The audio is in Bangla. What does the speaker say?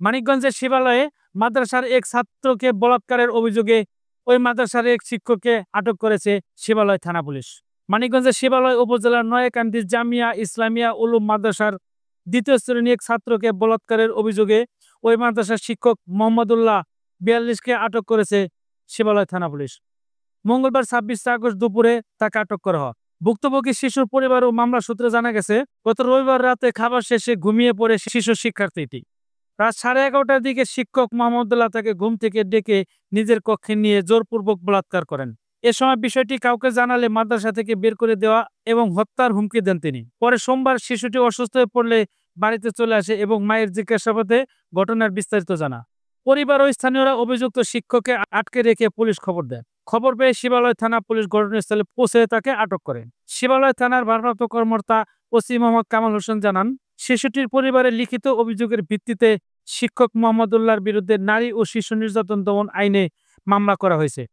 মানিকগঞ্জের শিবালয়ে মাদ্রাসার এক ছাত্রকে বলাৎকারের অভিযোগে ওই মাদ্রাসার এক শিক্ষককে আটক করেছে শিবালয় থানা পুলিশ। মানিকগঞ্জের শিবালয় উপজেলার নয়াকান্দি জামিয়া ইসলামিয়া উলুম মাদ্রাসার দ্বিতীয় শ্রেণীর এক ছাত্রকে বলাৎকারের অভিযোগে ওই মাদ্রাসার শিক্ষক মোহাম্মদুল্লাহ ৪২কে আটক করেছে শিবালয় থানা পুলিশ। মঙ্গলবার ২৬ আগস্ট দুপুরে তাকে আটক করা হয়। ভুক্তভোগী শিশুর পরিবার ও মামলা সূত্রে জানা গেছে, গত রবিবার রাতে খাবার শেষে ঘুমিয়ে পড়ে শিশু শিক্ষার্থীটি। রাত 11:30টার দিকে শিক্ষক মোহাম্মদুল্লাহ তাকে ঘুম থেকে ডেকে নিজের কক্ষে নিয়ে জোরপূর্বক বলাৎকার করেন। এ সময় বিষয়টি কাউকে জানালে মাদ্রাসা থেকে বের করে দেওয়া এবং হত্যার হুমকি দেন তিনি। পরে সোমবার শিশুটি অসুস্থ হয়ে পড়লে বাড়িতে চলে আসে এবং মায়ের জিজ্ঞাসাবাদে ঘটনার বিস্তারিত জানা। পরিবার ও স্থানীয়রা অভিযুক্ত শিক্ষককে আটকে রেখে পুলিশ খবর দেয়। খবর পেয়ে শিবালয় থানা পুলিশ ঘটনাস্থলে পৌঁছে তাকে আটক করেন। শিবালয় থানার ভারপ্রাপ্ত কর্মকর্তা ওসি মোহাম্মদ কামাল হোসেন জানান, শিশুটির পরিবারের লিখিত অভিযোগের ভিত্তিতে শিক্ষক মোহাম্মদুল্লাহর বিরুদ্ধে নারী ও শিশু নির্যাতন দমন আইনে মামলা করা হয়েছে।